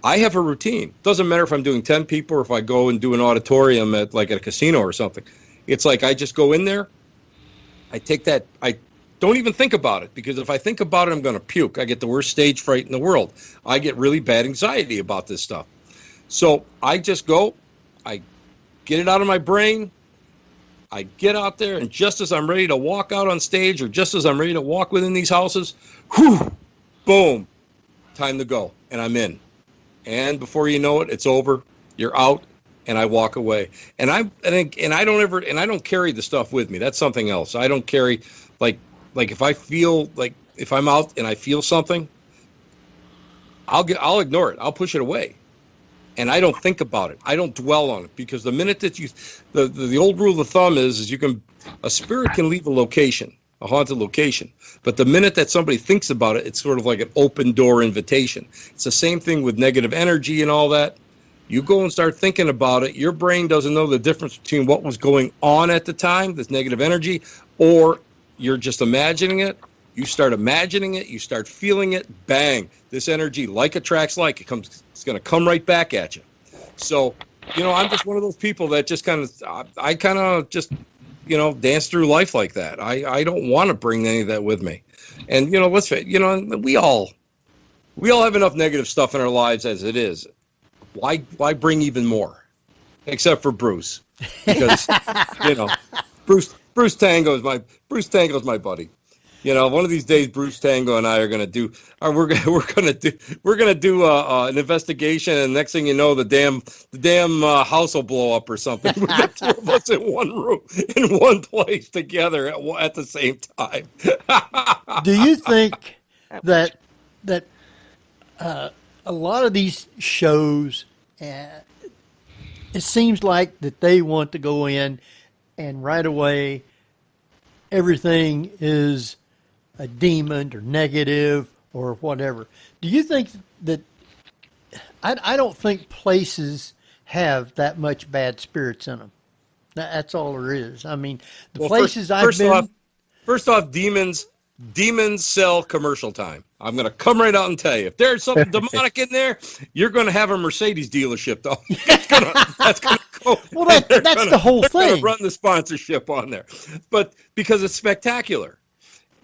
I have a routine. Doesn't matter if I'm doing 10 people or if I go and do an auditorium at like at a casino or something. It's like I just go in there. I take that. I don't even think about it, because if I think about it, I'm going to puke. I get the worst stage fright in the world. I get really bad anxiety about this stuff. So I just go. I get it out of my brain. I get out there, and just as I'm ready to walk out on stage, or just as I'm ready to walk within these houses, whew, boom, time to go, and I'm in. And before you know it, it's over. You're out, and I walk away. And I don't carry the stuff with me. That's something else. I don't carry like if I feel like, if I'm out and I feel something, I'll ignore it. I'll push it away. And I don't think about it. I don't dwell on it, because the minute that the old rule of thumb is a spirit can leave a location, a haunted location. But the minute that somebody thinks about it, it's sort of like an open door invitation. It's the same thing with negative energy and all that. You go and start thinking about it. Your brain doesn't know the difference between what was going on at the time, this negative energy, or you're just imagining it. You start imagining it. You start feeling it. Bang. This energy, like attracts like. It's going to come right back at you. So, I'm just one of those people that just I kind of just, dance through life like that. I don't want to bring any of that with me. And, let's face it, we all have enough negative stuff in our lives as it is. Why bring even more? Except for Bruce. Because, Bruce Tango's my buddy. One of these days, Bruce Tango and I are going to do. We're going to do an investigation, and next thing you know, the damn house will blow up or something. We got two of us in one room, in one place together at the same time. Do you think that a lot of these shows, it seems like that they want to go in and right away everything is a demon or negative or whatever? Do you think that, I don't think places have that much bad spirits in them. That's all there is. I mean, the places I've been... First off, demons sell commercial time. I'm going to come right out and tell you. If there's something demonic in there, you're going to have a Mercedes dealership, though. That's going to go. Well, that's the whole thing. They're going to run the sponsorship on there. But because it's spectacular.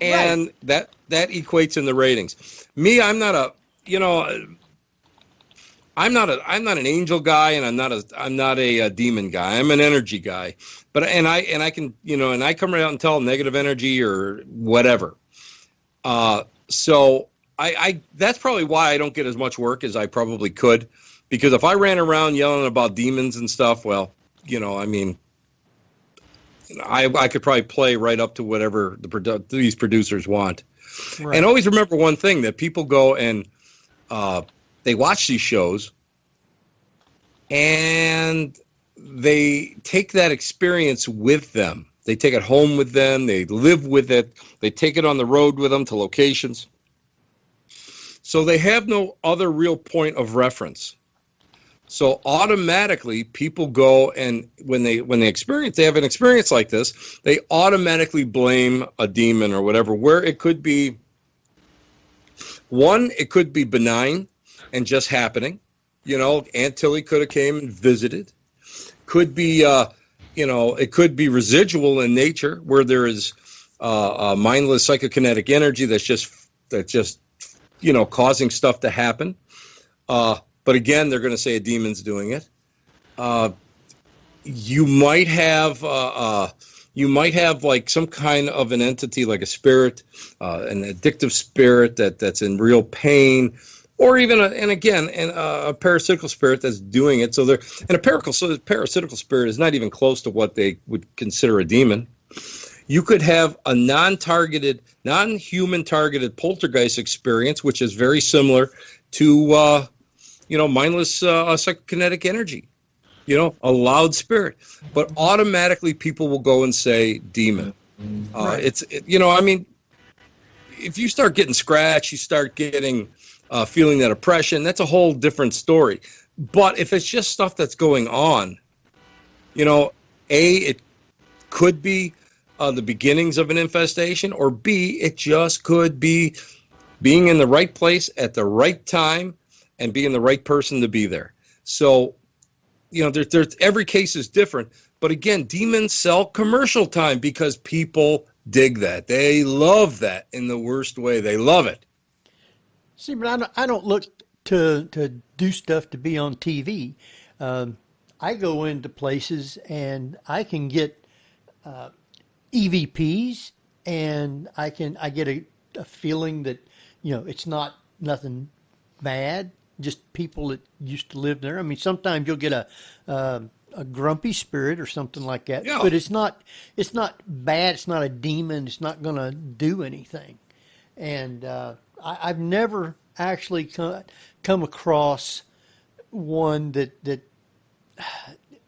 And right. that equates in the ratings. Me, I'm not an angel guy, and I'm not a demon guy. I'm an energy guy. But I can I come right out and tell negative energy or whatever. So I that's probably why I don't get as much work as I probably could, because if I ran around yelling about demons and stuff, well, I could probably play right up to whatever these producers want. Right. And always remember one thing, that people go and they watch these shows and they take that experience with them. They take it home with them. They live with it. They take it on the road with them to locations. So they have no other real point of reference. So automatically people go, and when they have an experience like this, they automatically blame a demon or whatever, where it could be, it could be benign and just happening. Aunt Tilly could have came and visited. Could be, it could be residual in nature, where there is mindless psychokinetic energy that's just causing stuff to happen. But again, they're going to say a demon's doing it. You might have like some kind of an entity, like a spirit, an addictive spirit that's in real pain, or even a parasitical spirit that's doing it. So a parasitical spirit is not even close to what they would consider a demon. You could have a non-human targeted poltergeist experience, which is very similar to mindless psychokinetic energy, a loud spirit, but automatically people will go and say demon. Right. If you start getting scratched, you start getting feeling that oppression, that's a whole different story. But if it's just stuff that's going on, it could be the beginnings of an infestation, or B, it just could be being in the right place at the right time, and being the right person to be there. So, there's every case is different. But again, demons sell commercial time because people dig that. They love that in the worst way. They love it. See, but I don't look to do stuff to be on TV. I go into places and I can get EVPs, and I get a feeling that it's not nothing bad, just people that used to live there. I mean, sometimes you'll get a grumpy spirit or something like that, Yeah. but it's not bad. It's not a demon. It's not going to do anything. And I've never actually come across one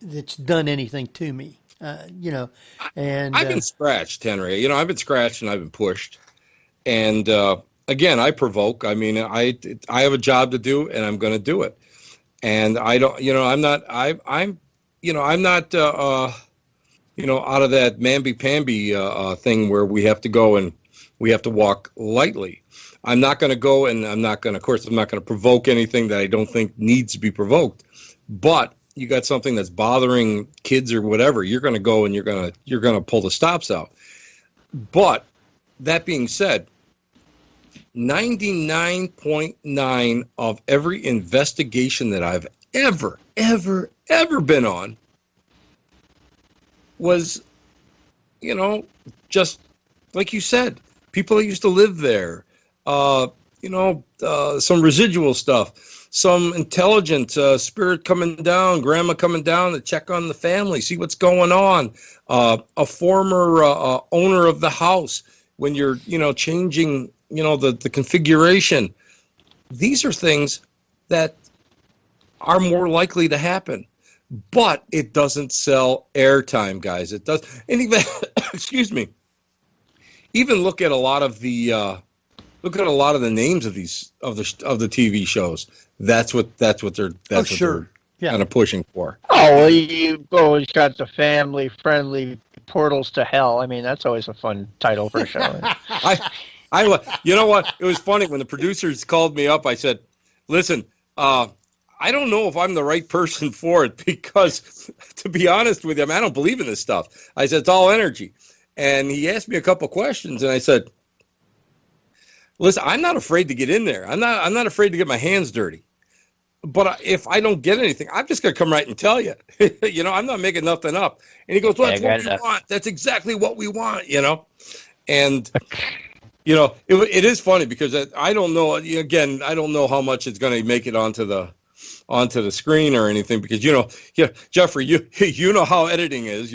that's done anything to me. And I've been scratched, Henry. I've been scratched and I've been pushed. And again, I provoke. I mean, I have a job to do, and I'm going to do it. And I don't, I'm not out of that mamby-pamby thing where we have to go and we have to walk lightly. I'm not going to go, and I'm not going to provoke anything that I don't think needs to be provoked. But you got something that's bothering kids or whatever, you're going to go and you're going to pull the stops out. But that being said, 99.9 of every investigation that I've ever been on was, just like you said, people that used to live there, some residual stuff, some intelligent spirit coming down, grandma coming down to check on the family, see what's going on, a former owner of the house when you're, changing, the configuration. These are things that are more likely to happen, but it doesn't sell airtime, guys. It does. And even, excuse me, even look at a lot of the names of these of the TV shows. That's what they're kind of pushing for. Oh, well, you've always got the family-friendly Portals to Hell. I mean, that's always a fun title for a show. You know what? It was funny when the producers called me up. I said, "Listen, I don't know if I'm the right person for it because, to be honest with you, I don't believe in this stuff." I said, "It's all energy," and he asked me a couple questions, and I said, "Listen, I'm not afraid to get in there. I'm not afraid to get my hands dirty. But if I don't get anything, I'm just going to come right and tell you. I'm not making nothing up." And he goes, "Well, that's what we want. That's exactly what we want, And, it is funny because I don't know. Again, I don't know how much it's going to make it onto the screen or anything because, Jeffrey, you know how editing is.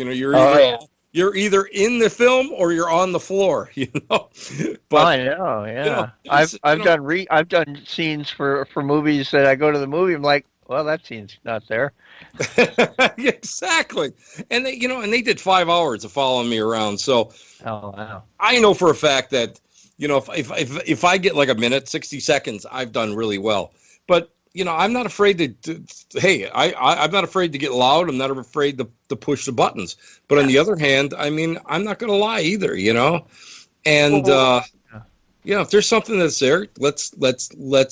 You're either in the film or you're on the floor, But I know, yeah. I've done scenes for movies that I go to the movie. I'm like, well, that scene's not there. Exactly, and they did 5 hours of following me around. So, oh wow, I know for a fact that if I get like a minute, 60 seconds, I've done really well. But I'm not afraid I'm not afraid to get loud. I'm not afraid to push the buttons. But on the other hand, I'm not going to lie either, And if there's something that's there, let's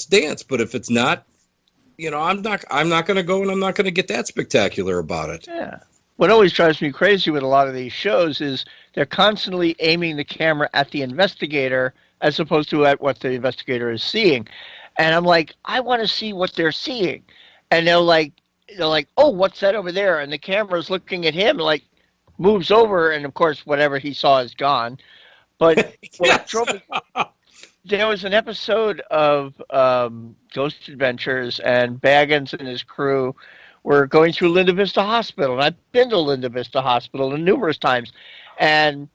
dance. But if it's not, I'm not going to go and I'm not going to get that spectacular about it. Yeah. What always drives me crazy with a lot of these shows is they're constantly aiming the camera at the investigator as opposed to at what the investigator is seeing. And I'm like, I want to see what they're seeing. And they're like, oh, what's that over there? And the camera's looking at him, like, moves over, and of course, whatever he saw is gone. But Yes. There was an episode of Ghost Adventures, and Baggins and his crew were going through Linda Vista Hospital. And I've been to Linda Vista Hospital numerous times. And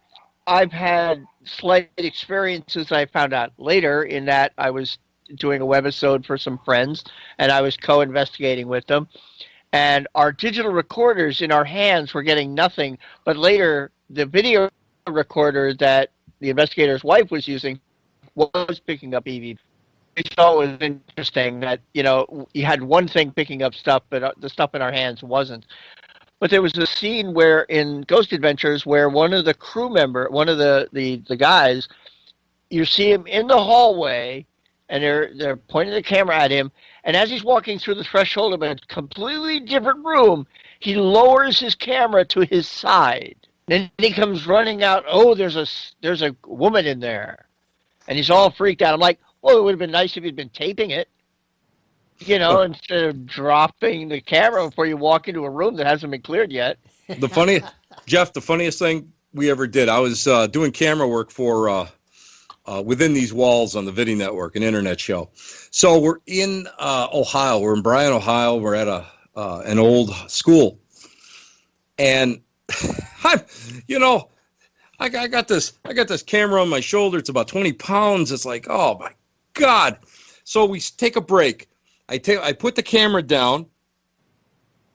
I've had slight experiences I found out later in that I was doing a webisode for some friends, and I was co-investigating with them. And our digital recorders in our hands were getting nothing. But later, the video recorder that the investigator's wife was using was picking up EVP. We thought it was interesting that, you had one thing picking up stuff, but the stuff in our hands wasn't. But there was a scene where in Ghost Adventures where one of the guys, you see him in the hallway, and they're pointing the camera at him. And as he's walking through the threshold of a completely different room, he lowers his camera to his side. Then he comes running out. Oh, there's a woman in there, and he's all freaked out. I'm like, well, it would have been nice if he'd been taping it, instead of dropping the camera before you walk into a room that hasn't been cleared yet. Jeff, the funniest thing we ever did, I was doing camera work for Within These Walls on the Video Network, an internet show. So we're in Ohio. We're in Bryan, Ohio. We're at an old school. And I got this camera on my shoulder. It's about 20 pounds. It's like, oh my God. So we take a break. I put the camera down,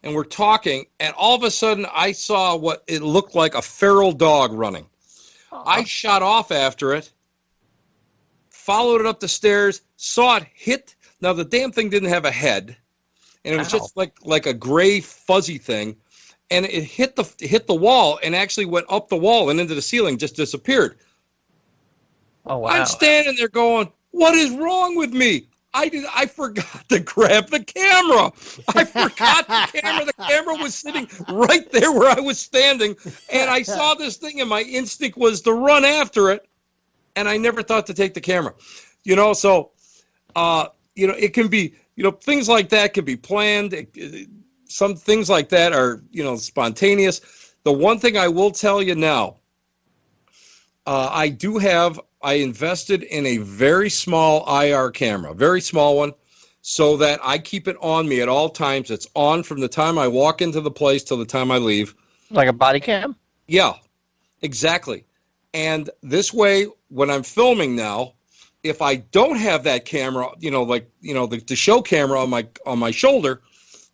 and we're talking, and all of a sudden I saw what it looked like a feral dog running. I shot off after it, followed it up the stairs, saw it hit. Now the damn thing didn't have a head, and it was just like a gray fuzzy thing, and it hit the wall and actually went up the wall and into the ceiling, just disappeared. Oh wow! I'm standing there going, "What is wrong with me? I forgot to grab the camera. I forgot the camera. The camera was sitting right there where I was standing, and I saw this thing, and my instinct was to run after it, and I never thought to take the camera. So, it can be, things like that can be planned. Some things like that are, spontaneous. The one thing I will tell you now, I invested in a very small IR camera, very small one, so that I keep it on me at all times. It's on from the time I walk into the place till the time I leave. Like a body cam? Yeah, exactly. And this way, when I'm filming now, if I don't have that camera, the show camera on my shoulder,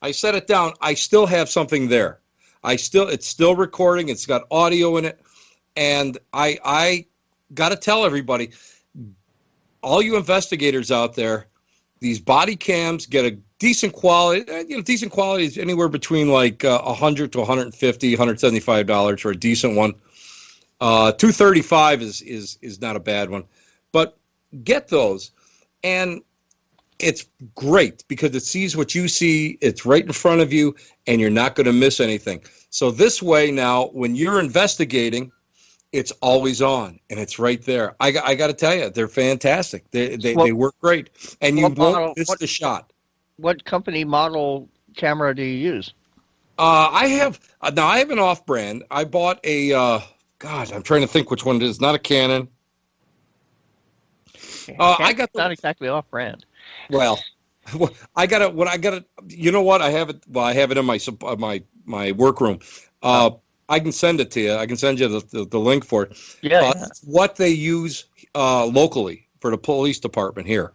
I set it down. I still have something there. It's still recording. It's got audio in it, and I got to tell everybody, all you investigators out there, these body cams get a decent quality. Decent quality is anywhere between like $100 to $150, $175 for a decent one. $235 is not a bad one, but get those, and it's great because it sees what you see. It's right in front of you, and you're not going to miss anything. So this way now, when you're investigating, it's always on, and it's right there. I got to tell you, they're fantastic. They work great, and you won't miss the shot. What company model camera do you use? I have an off-brand. I bought a I'm trying to think which one it is. Not a Canon. Not exactly off-brand. Well, I got it. You know what? I have it. Well, I have it in my workroom. I can send it to you. I can send you the link for it. Yeah. What they use locally for the police department here.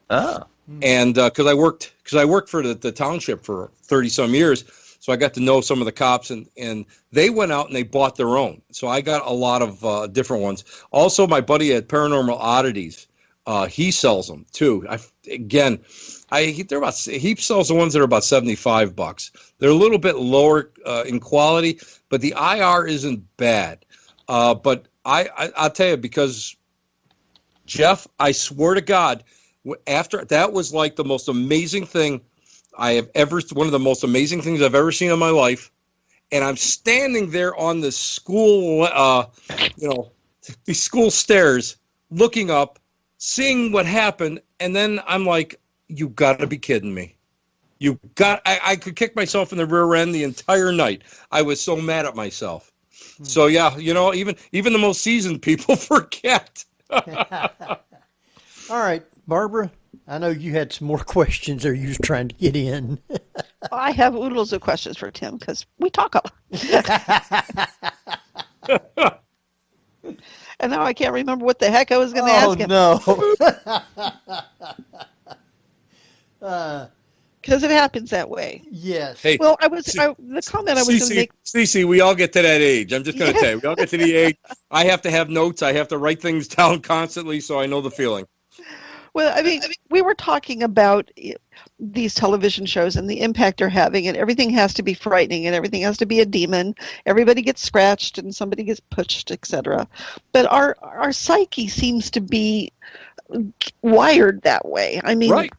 Oh. And because I worked for the township for 30 some years, so I got to know some of the cops, and they went out and they bought their own. So I got a lot of different ones. Also, my buddy at Paranormal Oddities, he sells them too. He sells the ones that are about $75. They're a little bit lower in quality, but the IR isn't bad. But I'll tell you, because Jeff, I swear to God, after that was like the most amazing thing one of the most amazing things I've ever seen in my life. And I'm standing there on the school, these school stairs, looking up, seeing what happened, and then I'm like, you got to be kidding me. I could kick myself in the rear end the entire night. I was so mad at myself. So yeah, even the most seasoned people forget. All right, Barbara, I know you had some more questions or you was trying to get in. I have oodles of questions for Tim because we talk a lot. And now I can't remember what the heck I was going to ask him. No. Because it happens that way. Yes. Hey, well, the comment I was going to make. Cece, we all get to that age. I'm just going to tell you, we all get to the age. I have to have notes. I have to write things down constantly, so I know the feeling. Well, I mean, we were talking about these television shows and the impact they're having, and everything has to be frightening, and everything has to be a demon. Everybody gets scratched, and somebody gets pushed, etc. But our psyche seems to be wired that way. I mean, Right.